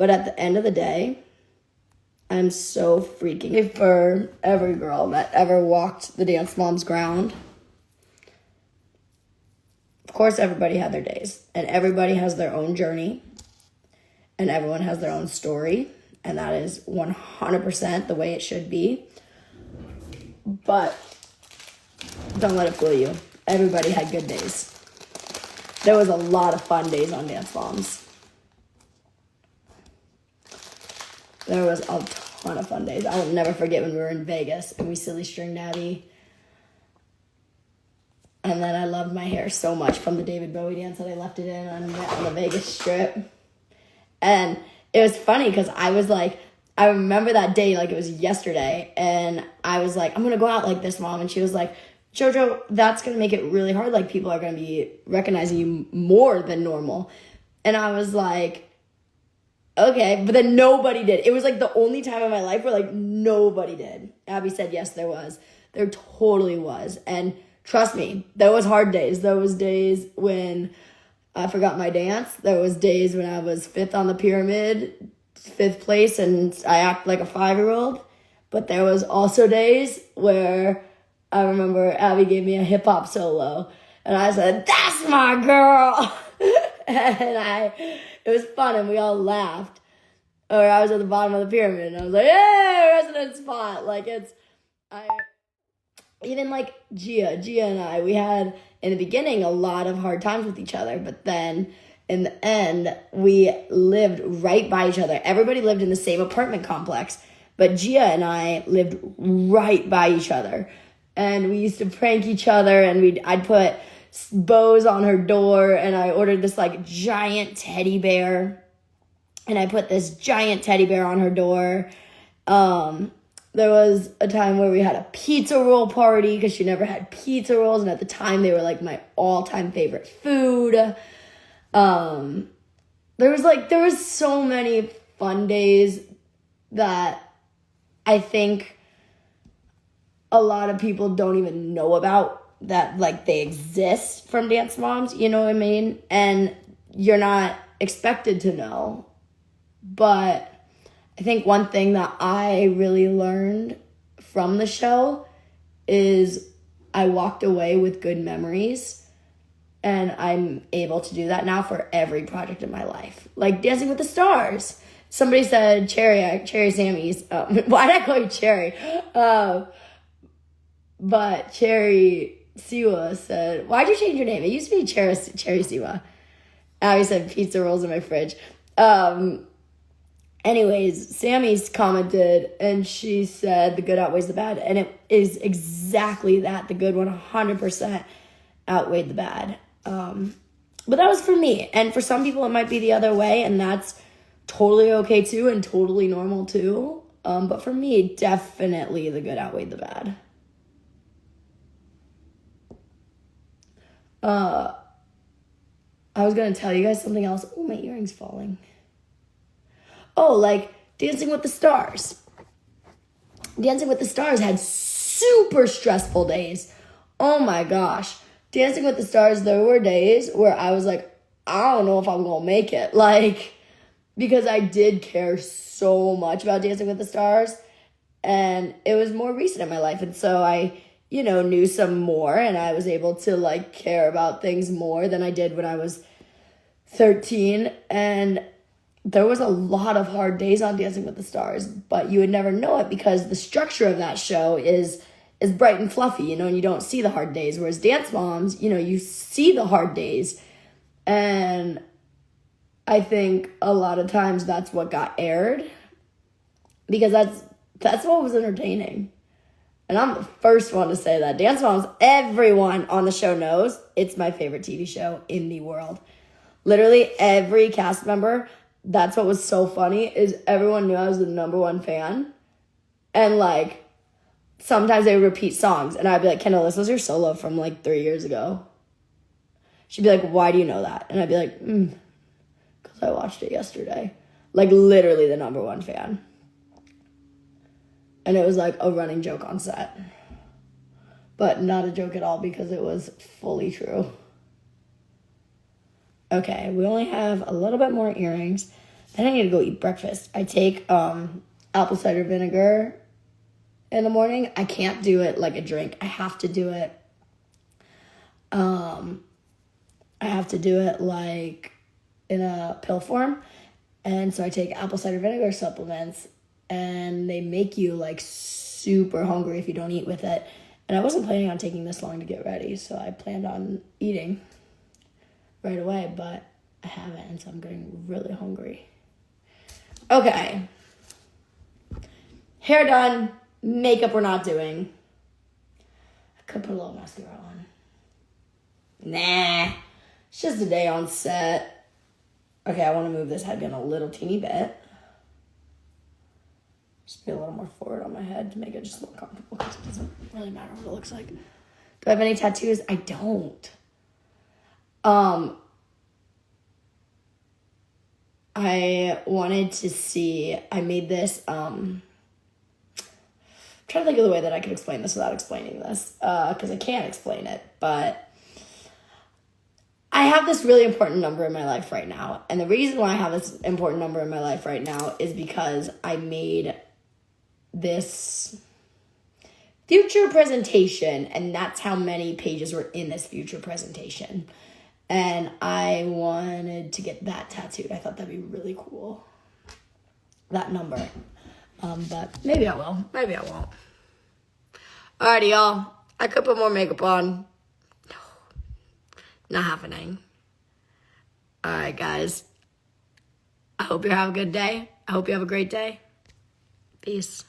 But at the end of the day, I'm so freaking for every girl that ever walked the Dance Moms ground. Of course, everybody had their days, and everybody has their own journey, and everyone has their own story, and that is 100% the way it should be. But don't let it fool you. Everybody had good days. There was a lot of fun days on Dance Moms. There was a ton of fun days. I will never forget when we were in Vegas and we silly stringed Abby. And then I loved my hair so much from the David Bowie dance that I left it in on the Vegas Strip. And it was funny because I was like, I remember that day like it was yesterday. And I was like, I'm going to go out like this, Mom. And she was like, Jojo, that's going to make it really hard. Like, people are going to be recognizing you more than normal. And I was like, okay. But then nobody did. It was like the only time in my life where like nobody did. Abby said, yes, there was. There totally was. And trust me, there was hard days. There was days when I forgot my dance. There was days when I was 5th on the pyramid, 5th place, and I act like a 5-year-old. But there was also days where I remember Abby gave me a hip-hop solo, and I said, that's my girl! And it was fun, and we all laughed. Or I was at the bottom of the pyramid, and I was like, hey, resident spot! Like, even like Gia and I, we had, in the beginning, a lot of hard times with each other, but then in the end, we lived right by each other. Everybody lived in the same apartment complex, but Gia and I lived right by each other. And we used to prank each other, and I'd put bows on her door, and I ordered this like giant teddy bear, and I put this giant teddy bear on her door. There was a time where we had a pizza roll party because she never had pizza rolls, and at the time they were like my all-time favorite food. There was so many fun days that I think a lot of people don't even know about, that like they exist from Dance Moms, you know what I mean? And you're not expected to know. But I think one thing that I really learned from the show is I walked away with good memories, and I'm able to do that now for every project in my life. Like Dancing with the Stars. Somebody said Cherry Sammy's. Why did I call you Cherry? But Cherry Siwa said, why'd you change your name? It used to be Cherry Siwa. Abby said pizza rolls in my fridge. Anyways, Sammy's commented, and she said the good outweighs the bad. And it is exactly that. The good 100% outweighed the bad. But that was for me. And for some people, it might be the other way. And that's totally okay, too, and totally normal, too. But for me, definitely the good outweighed the bad. I was going to tell you guys something else. Oh, my earring's falling. Oh, like Dancing with the Stars. Dancing with the Stars had super stressful days. Oh my gosh. Dancing with the Stars, there were days where I was like, I don't know if I'm going to make it. Like, because I did care so much about Dancing with the Stars. And it was more recent in my life. And so I, knew some more. And I was able to, like, care about things more than I did when I was 13. And there was a lot of hard days on Dancing with the Stars, but you would never know it because the structure of that show is bright and fluffy, and you don't see the hard days. Whereas Dance Moms, you see the hard days. And I think a lot of times that's what got aired because that's what was entertaining. And I'm the first one to say that. Dance Moms, everyone on the show knows it's my favorite TV show in the world. Literally every cast member. That's what was so funny is everyone knew I was the #1 fan. And, like, sometimes they would repeat songs. And I'd be like, Kendall, this was your solo from, like, 3 years ago. She'd be like, why do you know that? And I'd be like, because I watched it yesterday. Like, literally the #1 fan. And it was, like, a running joke on set. But not a joke at all because it was fully true. Okay, we only have a little bit more earrings. Then I need to go eat breakfast. I take apple cider vinegar in the morning. I can't do it like a drink. I have to do it. Like in a pill form. And so I take apple cider vinegar supplements, and they make you like super hungry if you don't eat with it. And I wasn't planning on taking this long to get ready, so I planned on eating right away, but I haven't, and so I'm getting really hungry. Okay. Hair done. Makeup we're not doing. I could put a little mascara on. Nah. It's just a day on set. Okay, I want to move this headband a little teeny bit. Just be a little more forward on my head to make it just look comfortable, because it doesn't really matter what it looks like. Do I have any tattoos? I don't. I wanted to see, I made this, I'm trying to think of the way that I could explain this without explaining this, because I can't explain it, but I have this really important number in my life right now. And the reason why I have this important number in my life right now is because I made this future presentation, and that's how many pages were in this future presentation. And I wanted to get that tattooed. I thought that'd be really cool. That number. But maybe I will. Maybe I won't. Alrighty, y'all. I could put more makeup on. Not happening. Alright, guys. I hope you have a good day. I hope you have a great day. Peace.